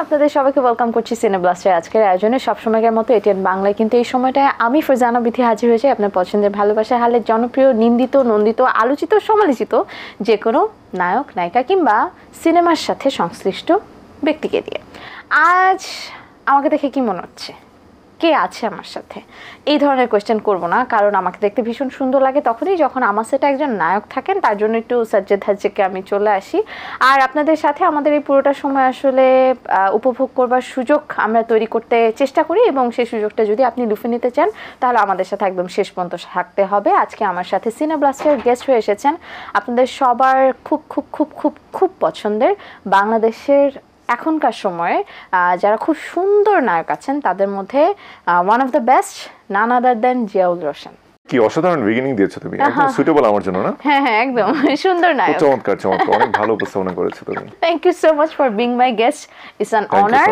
আপনাদের সবাইকে ওয়েলকাম করছি সিনেব্লাস্টের আজকের আয়োজনে। সবসময়ের মতো এটিএন বাংলায় কিন্তু এই সময়টায় আমি ফারজানা বিথি হাজির হয়েছি আপনার পছন্দের ভালোবাসা হালের জনপ্রিয়, নিন্দিত, নন্দিত, আলোচিত, সমালোচিত যে কোনো নায়ক, নায়িকা কিংবা সিনেমার সাথে সংশ্লিষ্ট ব্যক্তিকে দিয়ে। আজ আমাকে দেখে কি মনে হচ্ছে, কে আছে আমার সাথে, এই ধরনের কোয়েশ্চেন করবো না, কারণ আমাকে দেখতে ভীষণ সুন্দর লাগে তখনই যখন আমার সাথে একজন নায়ক থাকেন। তার জন্য একটু সাজ্জেদ হাজ্জেকে আমি চলে আসি আর আপনাদের সাথে আমাদের এই পুরোটা সময় আসলে উপভোগ করবার সুযোগ আমরা তৈরি করতে চেষ্টা করি, এবং সেই সুযোগটা যদি আপনি লুফে নিতে চান তাহলে আমাদের সাথে একদম শেষ পর্যন্ত থাকতে হবে। আজকে আমার সাথে সিনেব্লাস্টের গেস্ট হয়ে এসেছেন আপনাদের সবার খুব খুব খুব খুব খুব পছন্দের বাংলাদেশের এখনকার সময়ে যারা খুব সুন্দর নায়ক আছেন তাদের মধ্যে ওয়ান অফ দ্য বেস্ট, নান আদার দেন জিয়াউল রোশন। কি অসাধারণ বিগিনিং দিয়েছো তুমি, একদম সুইটেবল আমার জন্য না? হ্যাঁ হ্যাঁ, একদম সুন্দর নায়ক, চমৎকার চমৎকার, অনেক ভালো উপস্থাপনা করেছো তুমি। Thank you so much for being my guest, it's an honour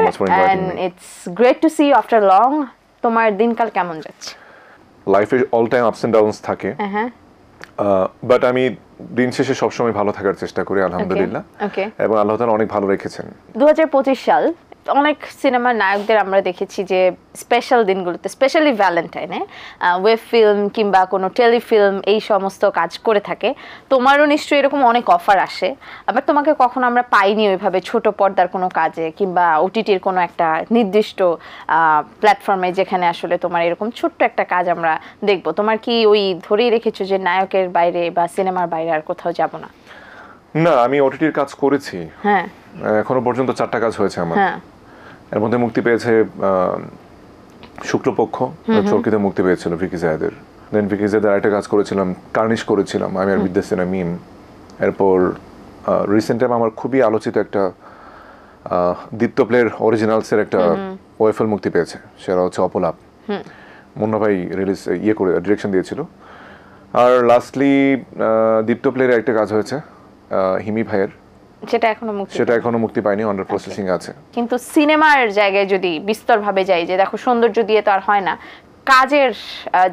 and it's great to see you after long. তোমার দিনকাল কেমন যাচ্ছে? লাইফে all time ups and downs থাকে, বাট আমি দিন শেষে সবসময় ভালো থাকার চেষ্টা করি আলহামদুলিল্লাহ, এবং আল্লাহ তাআলা অনেক ভালো রেখেছেন। 2025 সাল অনেক সিনেমার নায়কদের আমরা দেখেছি যে স্পেশাল দিনগুলোতে, স্পেশালি ভ্যালেন্টাইনে ওয়েব ফিল্ম কিংবা কোনো টেলিফিল্ম এই সমস্ত কাজ করে থাকে। তোমারও নিশ্চয়ই এরকম অনেক অফার আসে, আবার তোমাকে কখনো আমরা পাইনি ওইভাবে ছোট পর্দার কোনো কাজে কিংবা ওটিটির কোনো একটা নির্দিষ্ট প্ল্যাটফর্মে যেখানে আসলে তোমার এরকম ছোট্ট একটা কাজ আমরা দেখবো। তোমার কি ওই ধরেই রেখেছো যে নায়কের বাইরে বা সিনেমার বাইরে আর কোথাও যাব না? না, আমি ওটিটির কাজ করেছি, হ্যাঁ, এখনো পর্যন্ত 4টা কাজ হয়েছে আমার। এর মধ্যে মুক্তি পেয়েছে শুক্লপক্ষ, চরকিতে মুক্তি পেয়েছিল ভিকি জায়েদের। দেন ভিকি জায়েদের আরেকটা কাজ করেছিলাম, কার্নিশ করেছিলাম আমি আর বিদ্যা সিনহা মিম। এরপর রিসেন্ট টাইম আমার খুবই আলোচিত একটা দীপ্ত প্লের অরিজিনালসের একটা ওয়েফেল মুক্তি পেয়েছে, সেটা হচ্ছে অপলাপ। মুন্না ভাই রিলিজ করে ডিরেকশন দিয়েছিল। আর লাস্টলি দীপ্ত প্লের একটা কাজ হয়েছে হিমি ভাইয়ের, সেটা এখনো মুক্তি পায়নি, আন্ডার প্রসেসিং আছে। কিন্তু সিনেমার জায়গায় যদি বিস্তরভাবে যাই, যে দেখো সৌন্দর্য দিয়ে তো আর হয় না, কাজের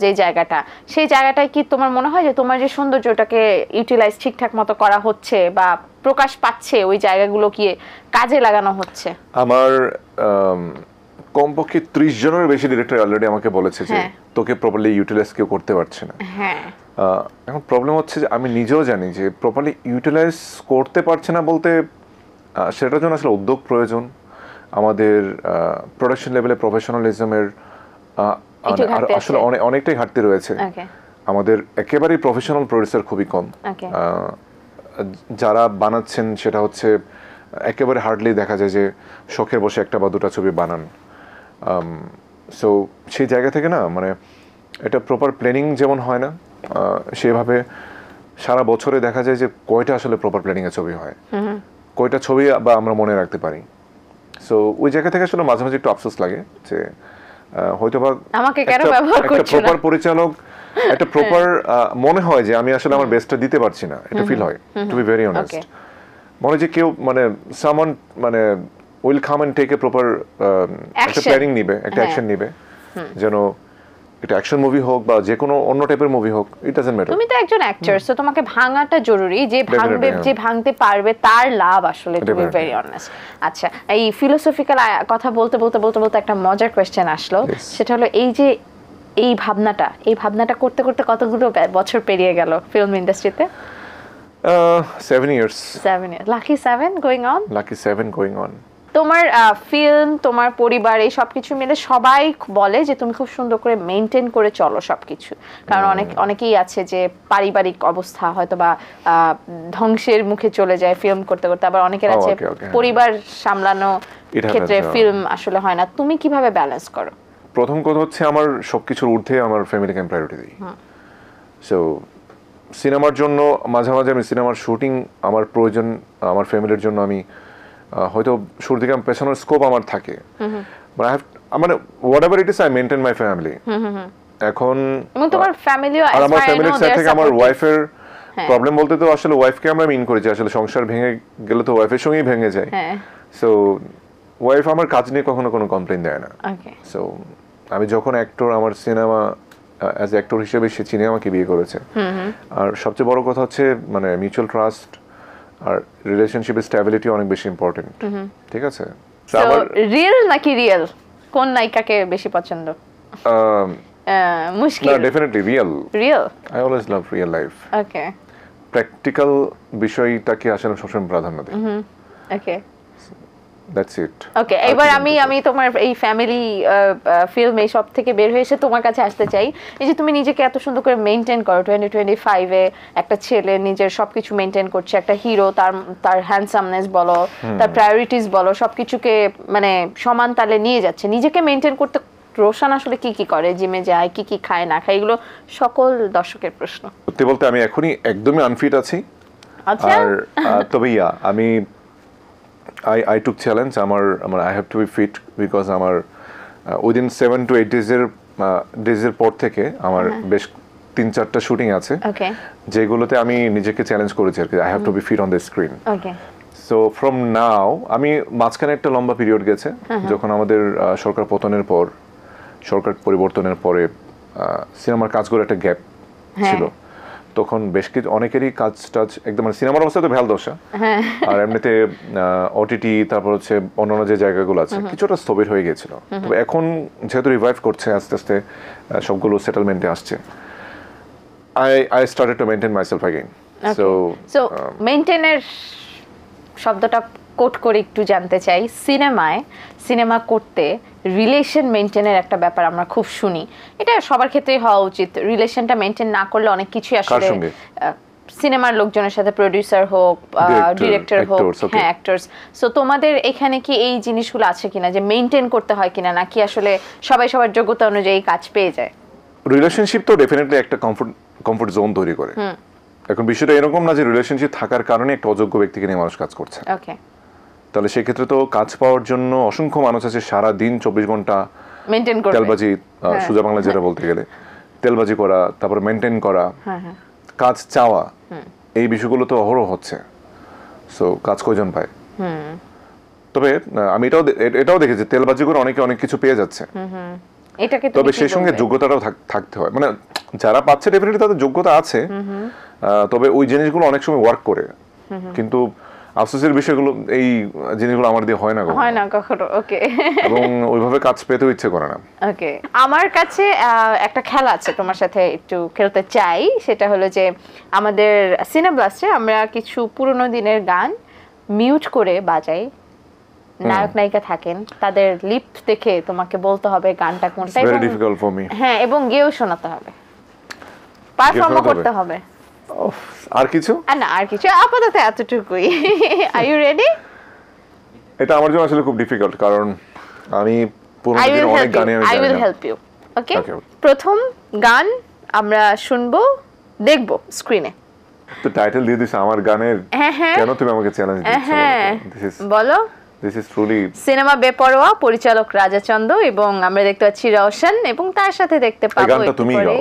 যে জায়গাটা, সেই জায়গাটায় কি তোমার মনে হয় যে তোমার যে সৌন্দর্যটাকে ইউটিলাইজ ঠিকঠাক মতো করা হচ্ছে বা প্রকাশ পাচ্ছে, ওই জায়গাগুলো কি কাজে লাগানো হচ্ছে? আমার কমপক্ষে 30 জনের বেশি ডিরেক্টর অলরেডি আমাকে বলেছে যে তোকে প্রপারলি ইউটিলাইজ কেউ করতে পারছে না। এখন প্রবলেম হচ্ছে যে আমি নিজেও জানি যে প্রপারলি ইউটিলাইজ করতে পারছে না বলতে, সেটার জন্য আসলে উদ্যোগ প্রয়োজন। আমাদের প্রোডাকশন লেভেলে প্রফেশনালিজমের আসলে অনেকটাই ঘাটতি রয়েছে। আমাদের একেবারেই প্রফেশনাল প্রডিউসার খুবই কম, যারা বানাচ্ছেন সেটা হচ্ছে একেবারে হার্ডলি দেখা যায় যে শখের বসে একটা বা দুটা ছবি বানান। সো সেই জায়গা থেকে না, মানে এটা প্রপার প্ল্যানিং যেমন হয় না, সেভাবে সারা বছরে দেখা যায় যে কয়টা আসলে প্রপার প্ল্যানিং এ ছবি হয়, কয়টা ছবি বা আমরা মনে রাখতে পারি। সো ওই জায়গা থেকে আসলে মাঝে মাঝে একটু আফসোস লাগে যে হয়তোবা একটা প্রপার পরিচালক, একটা প্রপার মনে হয় যে আমি আসলে আমার বেস্টটা দিতে পারছি না, এটা ফিল হয়, টু বি ভেরি অনেস্ট। মনে যে কেউ মানে সামওয়ান মানে will come and take a proper একটা প্ল্যানিং নিবে, একটা অ্যাকশন নিবে, যেন এটা অ্যাকশন মুভি হোক বা যে কোনো অন্য টাইপের মুভি হোক, ইট ডাজন্ট ম্যাটার। তুমি তো একজন অ্যাক্টর, সো তোমাকে ভাঙাটা জরুরি, যে ভাঙবে, যে ভাঙতে পারবে তার লাভ আসলে, টু বি ভেরি অনেস্ট। আচ্ছা, এই ফিলোসফিক্যাল কথা বলতে বলতে বলতে বলতে একটা মজার কোশ্চেন আসলো, সেটা হলো এই যে এই ভাবনাটা করতে করতে কতগুলো বছর পেরিয়ে গেল ফিল্ম ইন্ডাস্ট্রিতে? 7 years. Lucky 7 going on? Lucky 7 going on. তোমার ফিল্ম, তোমার পরিবার, এই সবকিছু মিলে সবাই বলে যে তুমি খুব সুন্দর করে মেইনটেইন করে চলো সবকিছু, কারণ অনেকেই আছে যে পারিবারিক অবস্থা হয়তো বা ধ্বংসের মুখে চলে যায় ফিল্ম করতে করতে, আবার অনেকের আছে পরিবার সামলানো ক্ষেত্রে ফিল্ম আসলে হয় না। তুমি কিভাবে ব্যালেন্স করো? প্রথম কথা হচ্ছে আমার সবকিছুর ঊর্ধ্বে আমার ফ্যামিলিকে আমি প্রায়োরিটি দিই। সো সিনেমার জন্য মাঝে মাঝে আমি সিনেমার শুটিং আমার প্রয়োজন, আমার ফ্যামিলির জন্য আমি হয়তো শুরু থেকে পেছনের স্কোপ আমার থাকে, মানে what ever it is, I maintain my family. এখন তোমার ফ্যামিলিও, আর আমার ফ্যামিলির সাথে থেকে আমার ওয়াইফের প্রবলেম বলতে তো আসলে ওয়াইফকে আমরা মিন করি যে আসলে সংসার ভেঙে গেলে তো ওয়াইফের সঙ্গেই ভেঙে যায়। সো ওয়াইফ আমার কাজ নিয়ে কখনো কোনো কমপ্লেইন দেয় না। সো আমি যখন অ্যাক্টর, আমার সিনেমা অ্যাজ অ্যাক্টর হিসেবে সে চিনে আমাকে বিয়ে করেছে। আর সবচেয়ে বড় কথা হচ্ছে মানে মিউচুয়াল ট্রাস্ট আর রিলেশনশিপের স্ট্যাবিলিটি অনেক বেশি ইম্পর্টেন্ট, ঠিক আছে? So আমার রিয়েল নাকি রিয়েল, কোন নায়িকাকে বেশি পছন্দ? মুশকিল। না, definitely real. Real. I always love real life. Okay practical বিষয়টাকে আসলে সবসময় প্রাধান্য দিই। Okay that's it. ওকে, এবার আমি তোমার এই ফ্যামিলি ফিল্ম এই সব থেকে বের হয়ে এসে তোমার কাছে আসতে চাই। এই যে তুমি নিজেকে এত সুন্দর করে মেনটেন করো, 2025-এ একটা ছেলে নিজের সবকিছু মেনটেন করছে, একটা হিরো, তার হ্যান্ডসামনেস বলো, তার প্রায়োরিটিস বলো, সবকিছুকে মানে সমান তালে নিয়ে যাচ্ছে। নিজেকে মেনটেন করতে রোশান আসলে কি কি করে? জিমে যায়, কি কি খায় না খায়, এগুলো সকল দর্শকের প্রশ্ন। সত্যি বলতে আমি এখনই একদমই আনফিট আছি। আচ্ছা। আর তবে আমি I took challenge. I have to be fit because আমার within 7 to 8 ডেজের পর থেকে আমার বেশ 3-4টা শুটিং আছে, যেগুলোতে আমি নিজেকে চ্যালেঞ্জ করেছি আর কি। I have to be fit on the screen. Okay. So from now আমি মাঝখানে একটা লম্বা পিরিয়ড গেছে যখন আমাদের সরকার পতনের পর, সরকার পরিবর্তনের পরে সিনেমার কাজগুলো একটা গ্যাপ ছিল। তখন বেশ কিছু অনেকেরই কাজ টাজ একদম মানে সিনেমার অবস্থা তো ভ্যাল দশা, আর এমনিতে ওটিটি তারপর হচ্ছে অন্যান্য যে জায়গাগুলো আছে কিছুটা স্থবির হয়ে গেছিল। তবে এখন যেহেতু রিভাইভ করছে আস্তে আস্তে, সবগুলো সেটেলমেন্টে আসছে, I started to maintain myself again. So মেইনটেনের শব্দটা কোট করে একটু জানতে চাই। সিনেমা করতে রিলেশন মেইনটেনের একটা ব্যাপার আমরা খুব শুনি, এটা সবার ক্ষেত্রেই হওয়া উচিত। রিলেশনটা মেইনটেন না করলে অনেক কিছুই আসলে সিনেমার লোকজনের সাথে, প্রোডিউসার হোক, ডিরেক্টর হোক, হ্যাঁ অ্যাক্টরস। সো তোমাদের এখানে কি এই জিনিসগুলো আছে কিনা যে মেইনটেন করতে হয় কিনা, নাকি আসলে সবাই সবার যোগ্যতা অনুযায়ী কাজ পেয়ে যায়? রিলেশনশিপ তো ডেফিনেটলি একটা কমফোর্ট জোন তৈরি করে। এখন বিষয়টা এরকম না যে রিলেশনশিপ থাকার কারণে একটা অযোগ্য ব্যক্তিকে নিয়ে মানুষ কাজ করছে। ওকে। তাহলে সেক্ষেত্রে তো কাজ পাওয়ার জন্য অসংখ্য মানুষ আছে সারা দিন 24 ঘন্টা মেইনটেন করবে, তেলবাজি, সোজা বাংলা যেটা বলতে গেলে তেলবাজি করা, তারপর মেইনটেইন করা, কাজ চাওয়া, এই বিষয়গুলো তো অহরহ হচ্ছে। সো কাজ কয়জন পায়? তবে আমি এটাও দেখেছি তেলবাজি করে অনেকে অনেক কিছু পেয়ে যাচ্ছে। তবে সেই সঙ্গে যোগ্যতাটাও থাকতে হয়। মানে যারা পাচ্ছে ডেফিনেটলি তাদের যোগ্যতা আছে, তবে ওই জিনিসগুলো অনেক সময় ওয়ার্ক করে, কিন্তু আফসোসের বিষয়গুলো এই জিনিসগুলো আমার দিয়ে হয় না কখনো। ওকে। এবং ওইভাবে কাজ পেতেও ইচ্ছে করে না। ওকে, আমার কাছে একটা খেলা আছে, তোমার সাথে একটু খেলতে চাই। সেটা হলো যে আমাদের সিনেব্লাস্টে আমরা কিছু পুরোনো দিনের গান মিউট করে বাজাই। নায়ক নায়িকা থাকেন, তাদের লিপ দেখে তোমাকে বলতে হবে গানটা কোনটা, ভেরি ডিফিকাল্ট ফর মি। হ্যাঁ, এবং গেয়েও শোনাতে হবে, পারফর্মও করতে হবে। আর কিছু না, আর কিছু আপাতত এতটুকুই। Are you ready? এটা আমার জন্য আসলে খুব ডিফিকাল্ট, কারণ আমি পুরোনো দিনের অনেক গানে আমি জানি না। I will help you. Okay, প্রথম গান আমরা শুনবো, দেখবো স্ক্রিনে। তো টাইটেল দিয়ে দিছ আমার গানের, কেন তুমি আমাকে চ্যালেঞ্জ দিচ্ছ? বলো। দিস ইজ ট্রুলি সিনেমা বেপরোয়া, পরিচালক রাজা চন্দ, এবং আমরা দেখতে পাচ্ছি রওশন, এবং তার সাথে দেখতে পাবো গানটা তুমি গাও,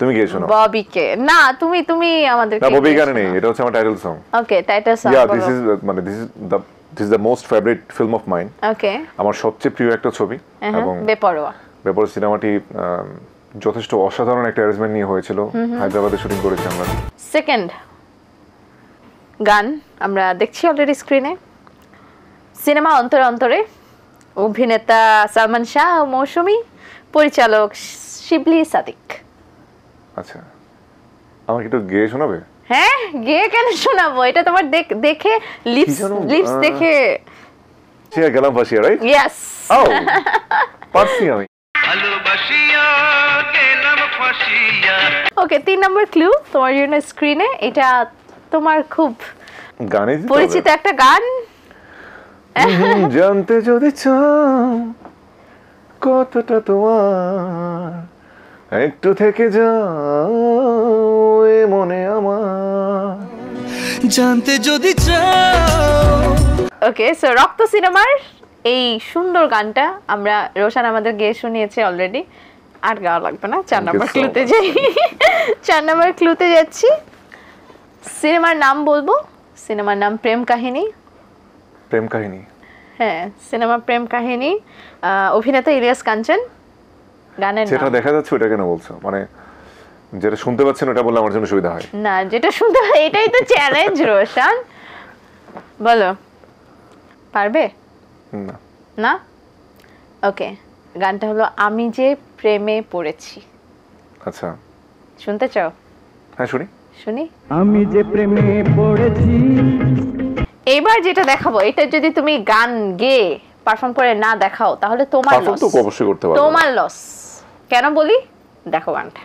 তুমি গেয়ে শোনাও। ববিকে না, তুমি আমাদেরকে। না, ববি গানে নেই, এটা হচ্ছে আমার title song. Okay, title song. Yeah, this is the most favourite film of mine. Okay, আমার সবচেয়ে প্রিয় একটা ছবি। এবং বেপরোয়া সিনেমাটি যথেষ্ট অসাধারণ একটা অ্যারেঞ্জমেন্ট নিয়ে হয়েছিল, হায়দ্রাবাদে শুটিং করেছি আমরা। সেকেন্ড গান আমরা দেখছি অলরেডি স্ক্রিনে। সিনেমা অন্তরে অন্তরে, অভিনেতা সালমান শাহ ও মৌসুমী, পরিচালক শিবলি সাদিক। আচ্ছা, আমাকে একটু গেয়ে শোনাবে? হ্যাঁ, গেয়ে কেন শোনাবো? এটা তোমার দেখে লিপস দেখে গেলাম ফাঁসিয়া, রাইট? ইয়েস। ও, পারছি আমি। ওকে, 3 নম্বর ক্লু তোমার জন্য স্ক্রিনে। এটা তোমার খুব গানে পরিচিত একটা গান। জানতে যদি চাও কতটা তোমার, একটু থেকে যাও এ মনে আমার, জানতে যদি চাও। ওকে, সো রক্ত সিনেমার এই সুন্দর গানটা আমরা রোশন আমাদের গেয়ে শুনিয়েছে অলরেডি, আর গাওয়া লাগবে না। 4 নম্বর ক্লুতে যাই। 4 নম্বর ক্লুতে যাচ্ছি। সিনেমার নাম বলবো, সিনেমার নাম প্রেম কাহিনী। প্রেম কাহিনী? হ্যাঁ, সিনেমা প্রেম কাহিনী। অভিনেতা ইলিয়াস কাঞ্চন। গানের যেটা দেখা যাচ্ছে ওটা কেন বলছো? মানে যেটা শুনতে পাচ্ছেন ওটা বললে আমার জন্য সুবিধা হয়। না, যেটা শুনতে হয় এটাই তো চ্যালেঞ্জ। রোশন বলো, পারবে? না। না? ওকে, গানটা হলো আমি যে প্রেমে পড়েছি। আচ্ছা, শুনতে চাও? হ্যাঁ শুনি। শুনি। আমি যে প্রেমে পড়েছি। এইবার যেটা দেখাবো, এটা যদি তুমি গান গেয়ে পারফর্ম করে না দেখাও তাহলে তোমার পারফর্ম লস। তো অবশ্যই করতে পারবো। তোমার লস। কেন বলি? দেখো গানটা।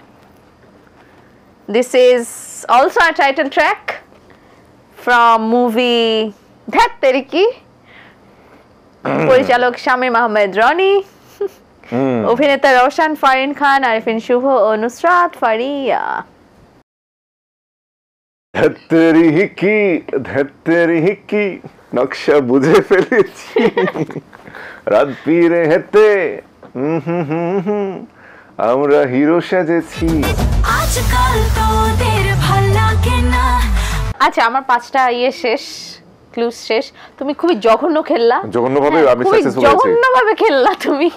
This is also a title track from movie ধ্যাত তেরিকি, পরিচালক শামীম আহমেদ রনি, অভিনেতা রওশন, ফারিন খান, আরিফিন শুভ ও নুসরাত ফারিয়া। ধেত্তেরি হিকি নকশা বুঝে ফেলেছি, রাত পীরে হেতে আমরা হিরো সেজেছি। আজকাল তোদের ভাল লাগে না। আচ্ছা, আমার 5টা শেষ, ক্লুজ শেষ। তুমি খুবই জঘন্য খেললা। জঘন্যভাবে হ্যাঁ, আমি খুবই সাকসেসফুল হয়েছি। জঘন্যভাবে খেললা তুমি।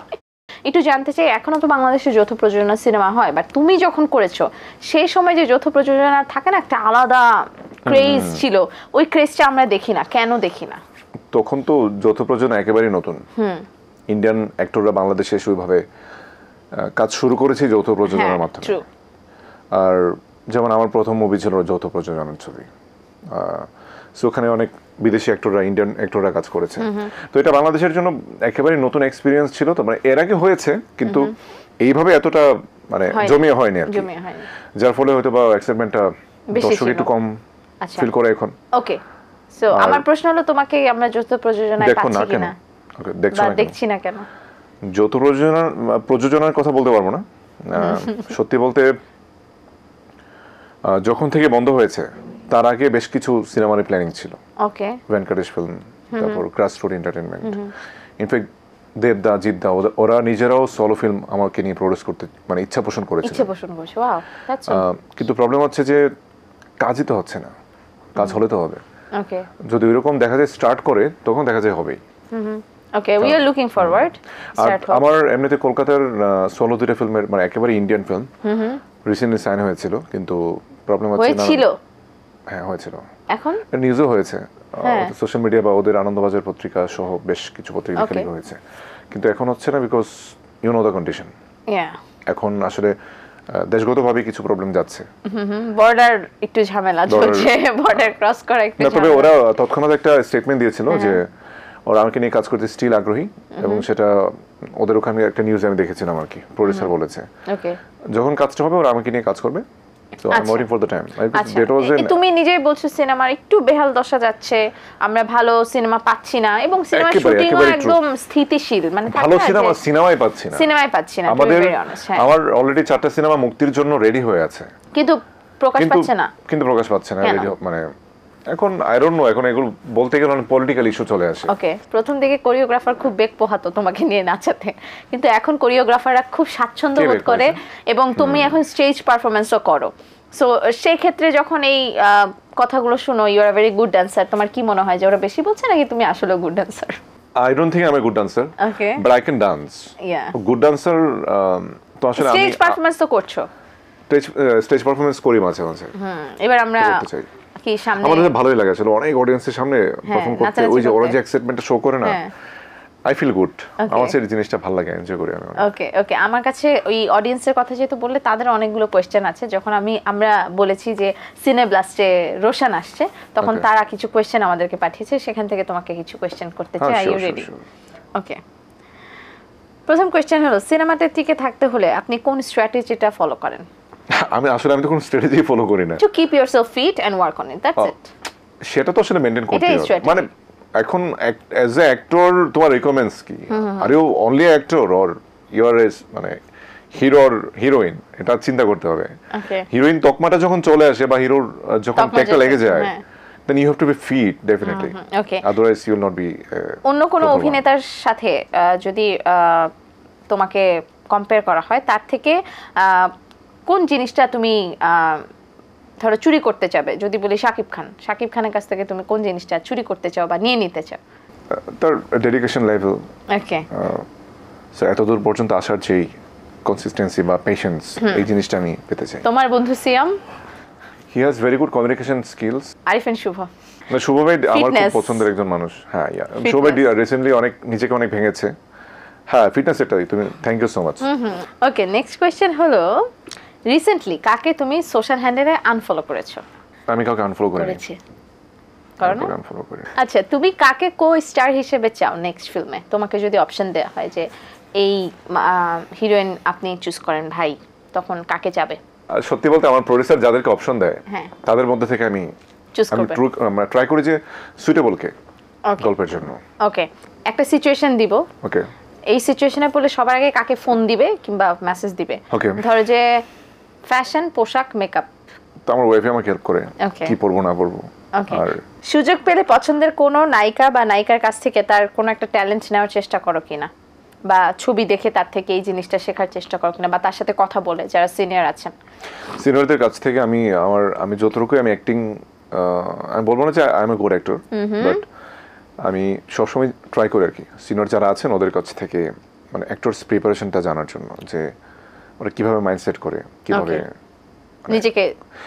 একটু জানতে চাই, এখনো তো বাংলাদেশে যৌথ প্রযোজনা সিনেমা হয়, বাট তুমি যখন করেছো সেই সময় যে যৌথ প্রযোজনা থাকে না, একটা আলাদা ক্রেজ ছিল, ওই ক্রেজটা আমরা দেখি না। কেন দেখি না? তখন তো যৌথ প্রযোজনা একেবারেই নতুন। ইন্ডিয়ান অ্যাক্টররা বাংলাদেশে সেভাবে কাজ শুরু করেছে যৌথ প্রযোজনার মাধ্যমে। ট্রু। আর যেমন আমার প্রথম মুভি ছিল যৌথ প্রযোজনার ছবি, সো ওখানে অনেক বিদেশি অ্যাক্টররা, ইন্ডিয়ান অ্যাক্টররা কাজ করেছে। তো এটা বাংলাদেশের জন্য একেবারে নতুন এক্সপিরিয়েন্স ছিল। তো মানে এর আগে হয়েছে, কিন্তু এইভাবে এতটা মানে জমিয়ে হয়নি আর কি। যার ফলে হয়তো বা এক্সাইটমেন্টটা দর্শক একটু কম ফিল করে এখন। ওকে, সো আমার প্রশ্ন হলো, তোমাকে আমরা যৌথ প্রযোজনায় দেখো না পাচ্ছি কেন? কিনা? ওকে, দেখছো বা না কেন? দেখছি না কেন? যৌথ প্রযোজনার কথা বলতে পারবো না। সত্যি বলতে যখন থেকে বন্ধ হয়েছে তার আগে বেশ কিছু সিনেমার প্ল্যানিং ছিল। ওকে। ভেঙ্কটেশ ফিল্ম, তারপর ক্রাস রোড এন্টারটেইনমেন্ট, ইনফ্যাক্ট দেবদা, জিদ্দা, ওরা নিজেরাও সোলো ফিল্ম আমাকে নিয়ে প্রডিউস করতে মানে ইচ্ছা পোষণ করেছে। ইচ্ছা পোষণ করছে, ওয়াও, দ্যাটস কিন্তু প্রবলেম হচ্ছে যে কাজই তো হচ্ছে না। কাজ হলে তো হবে। ওকে। যদি ওইরকম দেখা যায় স্টার্ট করে, তখন দেখা যায় হবেই। ওকে, উই আর লুকিং ফরওয়ার্ড। আর আমার এমনিতে কলকাতার সোলো দুটো ফিল্মের মানে একেবারে ইন্ডিয়ান ফিল্ম রিসেন্টলি সাইন হয়েছিল, কিন্তু প্রবলেম হচ্ছে না। হয়েছিল? হ্যাঁ হয়েছিল। এখন নিউজও হয়েছে, সোশ্যাল মিডিয়া বা ওদের আনন্দবাজার পত্রিকা সহ বেশ কিছু পত্রিকা লিখে হয়েছে, কিন্তু এখন হচ্ছে না because you know the condition. এখন আসলে দেশগতভাবে কিছু প্রবলেম যাচ্ছে। বর্ডার একটু ঝামেলা চলছে, বর্ডার ক্রস করা একটু ঝামেলা। তবে ওরা তৎক্ষণাৎ একটা স্টেটমেন্ট দিয়েছিল যে ওরা আমাকে নিয়ে কাজ করতে স্টিল আগ্রহী, এবং সেটা ওদের ওখানে একটা নিউজ আমি দেখেছিলাম আর কি, প্রোডিউসার বলেছে ওকে, যখন কাজটা হবে ওরা আমাকে নিয়ে কাজ করবে। So I'm waiting for the time. That was তুমি নিজেই বলছো সিনেমার একটু বেহাল দশা যাচ্ছে, আমরা ভালো সিনেমা পাচ্ছি না, এবং সিনেমার শুটিংও একদম স্থিতিশীল, মানে ভালো সিনেমাই পাচ্ছি না। আমার অলরেডি 4টা সিনেমা মুক্তির জন্য রেডি হয়ে আছে, কিন্তু প্রকাশ পাচ্ছে না। রেডি মানে এখন আই ডোন্ট নো, এখন এগুলো বলতে গেলে অনেক পলিটিক্যাল ইস্যু চলে আসে। ওকে, প্রথম দিকে কোরিওগ্রাফার খুব বেগ পোহাতো তোমাকে নিয়ে নাচাতে, কিন্তু এখন কোরিওগ্রাফাররা খুব স্বাচ্ছন্দ্য বোধ করে, এবং তুমি এখন স্টেজ পারফরমেন্সও করো। সো সেই ক্ষেত্রে যখন এই কথাগুলো শুনো, you are a very good dancer, তোমার কি মনে হয় যে ওরা বেশি বলছে নাকি তুমি আসলে good dancer? I don't think I'm a good dancer, okay, but I can dance. Yeah, good dancer তো আসলে আমি স্টেজ পারফরম্যান্স তো করছো। স্টেজ পারফরম্যান্স করি মাঝে মাঝে। এবার আমরা কি সামনে আমাদের ভালোই লাগে আসলে অনেক অডিয়েন্সের সামনে পারফর্ম করতে, ওই যে ওরা যে এক্সাইটমেন্টটা শো করে না, আই ফিল গুড। আমার সেই জিনিসটা ভালো লাগে, এনজয় করি আমি। ওকে, আমার কাছে ওই অডিয়েন্সের কথা যেহেতু বললে, তাদের অনেকগুলো কোয়েশ্চেন আছে। যখন আমরা বলেছি যে সিনে ব্লাস্টে রোশন আসছে, তখন তারা কিছু কোয়েশ্চেন আমাদেরকে পাঠিয়েছে, সেখান থেকে তোমাকে কিছু কোয়েশ্চেন করতে চাই। আর ইউ রেডি? ওকে, প্রথম কোয়েশ্চেন হলো, সিনেমাতে টিকে থাকতে হলে আপনি কোন স্ট্র্যাটেজিটা ফলো করেন? আমি তো কোনো স্ট্র্যাটেজি ফলো করি না। To keep yourself fit and work on it, that's it. সেটা তো আসলে মেইনটেইন করতে হবে। মানে এখন অ্যাজ এ অ্যাক্টর তোমার রিকমেন্ডস কি? Are you only actor or you are মানে হিরো অর হিরোইন? এটা চিন্তা করতে হবে। হিরোইন তকমাটা যখন চলে আসে বা হিরোর যখন ট্যাগটা লেগে যায়, then you have to be fit definitely. Okay, otherwise you will not be অন্য কোনো অভিনেতার সাথে যদি তোমাকে কম্পেয়ার করা হয়, তার থেকে কোন জিনিসটা তুমি ধরো চুরি করতে চাবে? যদি বলি শাকিব খানের কাছ থেকে তুমি কোন জিনিসটা চুরি করতে চাও বা নিয়ে নিতে চাও? তার ডেডিকেশন লেভেল। ওকে, সো এতদূর পর্যন্ত আসার যে কনসিস্টেন্সি বা পেশেন্স, এই জিনিসটা আমি পেতে চাই। তোমার বন্ধু সিয়াম? He has very good communication skills. Arifin শুভ? না শুভ ভাই আমার খুব Fitness. পছন্দের একজন মানুষ। হ্যাঁ শুভ ভাই রিসেন্টলি নিজেকে অনেক ভেঙেছে। হ্যাঁ ফিটনেস এটাই তুমি thank you so much. Okay next question হলো রিসেন্টলি কাকে তুমি সোশ্যাল হ্যান্ডেলে আনফলো করেছো? আমি কাউকে আনফলো করিনি। করেছি করো না? আনফলো করি। আচ্ছা তুমি কাকে কো স্টার হিসেবে চাও নেক্সট ফিল্মে? তোমাকে যদি অপশন দেওয়া হয় যে এই হিরোইন আপনি চুজ করেন ভাই, তখন কাকে যাবে? আর সত্যি বলতে আমার প্রোডিউসার যাদেরকে অপশন দেয় হ্যাঁ। তাদের মধ্যে থেকে আমি চুজ করবে? ট্রাই করি যে সুইটেবল কে ওকে গল্পের জন্য। ওকে একটা সিচুয়েশন দিব, ওকে এই সিচুয়েশনে পড়লে সবার আগে কাকে ফোন দিবে কিংবা মেসেজ দিবে? Okay. ধরো যে ফ্যাশন, পোশাক, মেকআপ। তো আমার ওয়াইফে আমাকে হেল্প করে Okay. কি পরবো না পরবো। ওকে আর সুযোগ পেলে পছন্দের কোনো নায়িকা বা নায়িকার কাছ থেকে তার কোনো একটা ট্যালেন্ট নেওয়ার চেষ্টা করো কিনা, বা ছবি দেখে তার থেকে এই জিনিসটা শেখার চেষ্টা করো কিনা, বা তার সাথে কথা বলে যারা সিনিয়র আছেন? সিনিয়রদের কাছ থেকে আমি যতটুকু আমি অ্যাক্টিং আমি বলবো না যে I M a good actor, but আমি সবসময় ট্রাই করি আর কি সিনিয়র যারা আছেন ওদের কাছ থেকে মানে অ্যাক্টরস প্রিপারেশনটা জানার জন্য, যে ওরা কিভাবে মাইন্ডসেট করে, কিভাবে নিজেকে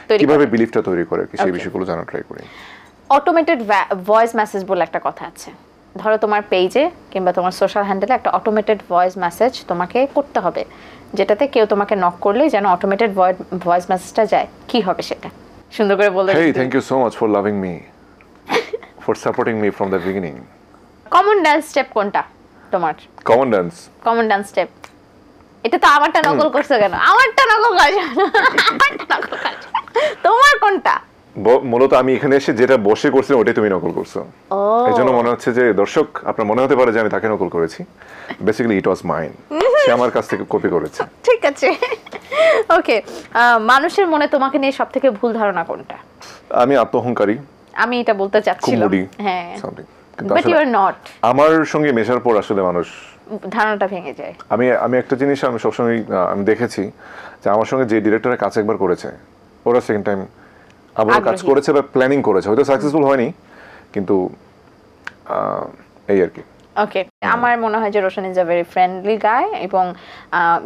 তৈরি কিভাবে বিলিফটা তৈরি করে আর কি, সেই Okay. বিষয়গুলো জানার ট্রাই করি। অটোমেটেড ভয়েস মেসেজ বলে একটা কথা আছে। ধরো তোমার পেজে কিংবা তোমার সোশ্যাল হ্যান্ডেলে একটা অটোমেটেড ভয়েস মেসেজ তোমাকে করতে হবে, যেটাতে কেউ তোমাকে নক করলেই যেন অটোমেটেড ভয়েস মেসেজটা যায়, কি হবে সেটা? সুন্দর করে বলে। Hey, thank you so much for loving me, for supporting me from the beginning. Common dance step কোনটা তোমার? Common dance. Common dance step এটা তো আমারটা নকল করছো কেন? আমারটা নকল করছো না। আমারটা নকল করছো। তোমার কোনটা? মূলত আমি এখানে এসে যেটা বসে করছিলাম ওটাই তুমি নকল করছো। ও এই জন্য মনে হচ্ছে যে দর্শক আপনার মনে হতে পারে যে আমি তাকে নকল করেছি, বেসিক্যালি ইট ওয়াজ মাইন, সে আমার কাছ থেকে কপি করেছে। ঠিক আছে। ওকে মানুষের মনে তোমাকে নিয়ে সবথেকে ভুল ধারণা কোনটা? আমি আত্মঅহংকারী, আমি এটা বলতে চাচ্ছিলাম। কুমুদি, হ্যাঁ something. কিন্তু বাট আসলে ইউ আর নট। আমার সঙ্গে মেশার পর আসলে মানুষ ধারণাটা ভেঙে যায়। আমি একটা জিনিস আমি সবসময় আমি দেখেছি যে আমার সঙ্গে যে ডিরেক্টরের কাজ একবার করেছে ওরা সেকেন্ড টাইম আবার কাজ আগ্রহী। করেছে বা প্ল্যানিং করেছে, হয়তো সাকসেসফুল হয়নি কিন্তু এই আর কি। ওকে আমার মনে হয় যে Roshan is a very friendly guy, এবং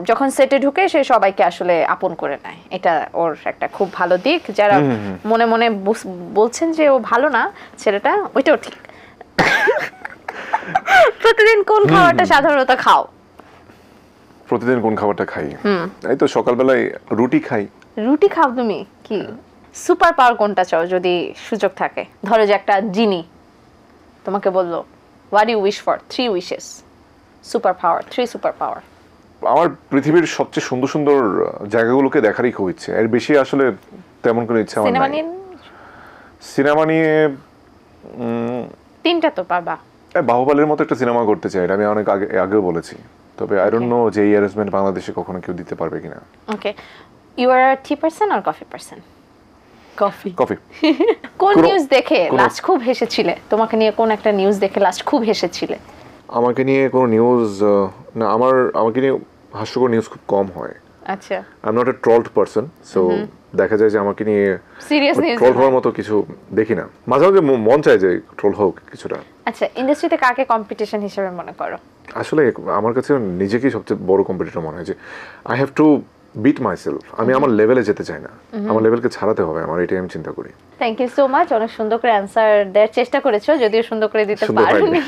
যখন সেটে ঢুকে সে সবাইকে আসলে আপন করে নেয়, এটা ওর একটা খুব ভালো দিক। যারা মনে মনে বলছেন যে ও ভালো না ছেলেটা, ওইটাও ঠিক। প্রতিদিন কোন খাবারটা সাধারণত খাও? প্রতিদিন কোন খাবারটা খাই? এই তো সকালবেলায় রুটি খাই। রুটি খাও তুমি? কি সুপার পাওয়ার কোনটা চাও যদি সুযোগ থাকে? ধরো যে একটা জিনি তোমাকে বললো what you wish for, 3 wishes, super power, 3 super power. আমার পৃথিবীর সবচেয়ে সুন্দর সুন্দর জায়গাগুলোকে দেখারই খুব ইচ্ছে, এর বেশি আসলে তেমন কোনো ইচ্ছা আমার সিনেমা নাই। নিয়ে সিনেমা নিয়ে 3টা তো পাবা। বাহুবলের মতো একটা সিনেমা করতে চাই, এটা আমি অনেক আগেও বলেছি, তবে আই ডোন্ট নো যে এই অ্যারেঞ্জমেন্ট বাংলাদেশে কখনো কেউ দিতে পারবে কিনা। Okay you are a tea person or coffee person? Coffee. Coffee. কোন কোনো- নিউজ দেখে কোনো- লাস্ট খুব হেসেছিলে? তোমাকে নিয়ে কোন একটা নিউজ দেখে লাস্ট খুব হেসেছিলে? আমাকে নিয়ে কোনো নিউজ না, আমাকে নিয়ে হাস্যকর নিউজ খুব কম হয়। আচ্ছা I am not a trolled person, so দেখা যায় যে আমাকে নিয়ে সিরিয়াস নিউজ? ট্রল হওয়ার মতো কিছু দেখি না। মাঝে মাঝে মন চায় যে ট্রল হোক কিছুটা। আচ্ছা ইন্ডাস্ট্রিতে কাকে কম্পিটিশন হিসেবে মনে করো? আসলে আমার কাছে নিজেকেই সবচেয়ে বড় কম্পিটিটর মনে হয়, যে I have to beat myself. আমি আমার লেভেলে যেতে চাই না, আমার লেভেলকে ছাড়াতে হবে আমার, এটাই আমি চিন্তা করি। থ্যাংক ইউ সো মাচ, অনেক সুন্দর করে অ্যানসার দেওয়ার চেষ্টা করেছো, যদিও সুন্দর করে দিতে সুন্দর পারোনি।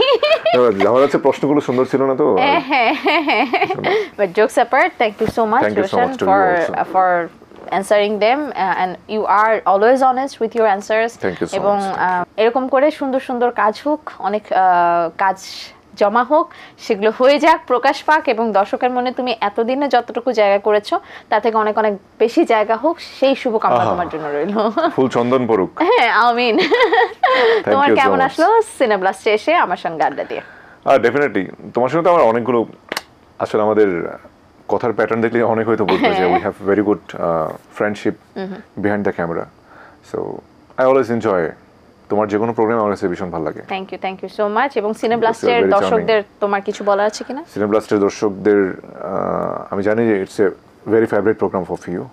আমার কাছে প্রশ্নগুলো সুন্দর ছিল না তো। But jokes apart, thank you so much, Thank you so Roshan, much to you also. for answering them, and you are always honest with your answers. Thank you so এবং much. এরকম করে সুন্দর সুন্দর কাজ হোক, অনেক কাজ জমা হোক, সেগুলো হয়ে যাক, প্রকাশ পাক, এবং দর্শকের মনে তুমি এতদিনে যতটুকু জায়গা করেছো তার থেকে অনেক অনেক বেশি জায়গা হোক, সেই শুভকামনা আহা। তোমার জন্য রইল। ফুল চন্দন পড়ুক। হ্যাঁ আমিন। তোমার you so কেমন much. আসলো সিনেব্লাস্টে এসে আমার সঙ্গে আড্ডা দিয়ে? ডেফিনেটলি তোমার সঙ্গে তো আমার অনেকগুলো, আসলে আমাদের কথার প্যাটার্ন দেখলে অনেক হয়তো বুঝবে যে we have very good friendship behind the camera, so I always enjoy তোমার যে কোনো প্রোগ্রাম, আমার কাছে ভীষণ ভালো লাগে। Thank you so much. এবং সিনেব্লাস্টের very দর্শকদের তোমার কিছু বলার আছে কিনা? সিনেব্লাস্টের দর্শকদের আমি জানি যে it's a very favourite programme for you,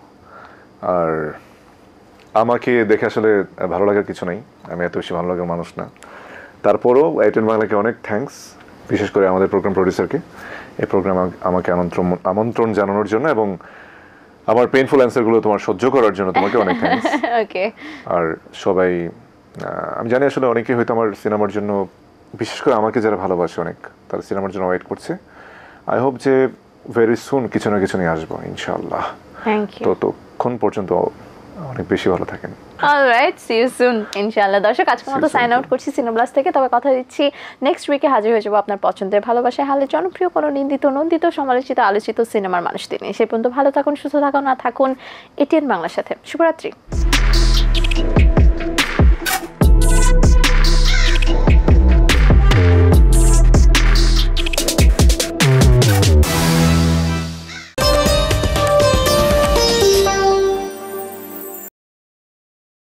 আর আমাকে দেখে আসলে ভালো লাগার কিছু নেই, আমি এত বেশি ভালো লাগার মানুষ না, তারপরও এটিএন বাংলাকে অনেক থ্যাঙ্কস, বিশেষ করে আমাদের প্রোগ্রাম প্রডিউসারকে এই প্রোগ্রাম আমাকে আমন্ত্রণ জানানোর জন্য, এবং আমার পেইনফুল অ্যান্সারগুলো তোমার সহ্য করার জন্য তোমাকে অনেক থ্যাঙ্কস। ওকে আর সবাই আমি জানি আসলে অনেকেই হয়তো আমার সিনেমার জন্য, বিশেষ করে আমাকে যারা ভালোবাসে অনেক, তারা সিনেমার জন্য ওয়েট করছে। আই হোপ যে ভেরি সুন কিছু না কিছু নিয়ে আসবো ইনশাআল্লাহ। Thank you. ততক্ষণ পর্যন্ত অনেক বেশি ভালো থাকেন। অলরাইট, সি ইউ সুন ইনশাআল্লাহ। দর্শক, আজকের মতো See you soon. Sign out করছি সিনেপ্লাস থেকে। তবে কথা দিচ্ছি নেক্সট উইকে হাজির হয়ে যাবো আপনার পছন্দের ভালোবাসায় হালে জনপ্রিয় কোনো নিন্দিত নন্দিত সমালোচিত আলোচিত সিনেমার মানুষদের নিয়ে। সে পর্যন্ত ভালো থাকুন, সুস্থ থাকুন, না থাকুন এটিএন বাংলার সাথে। শুভরাত্রি।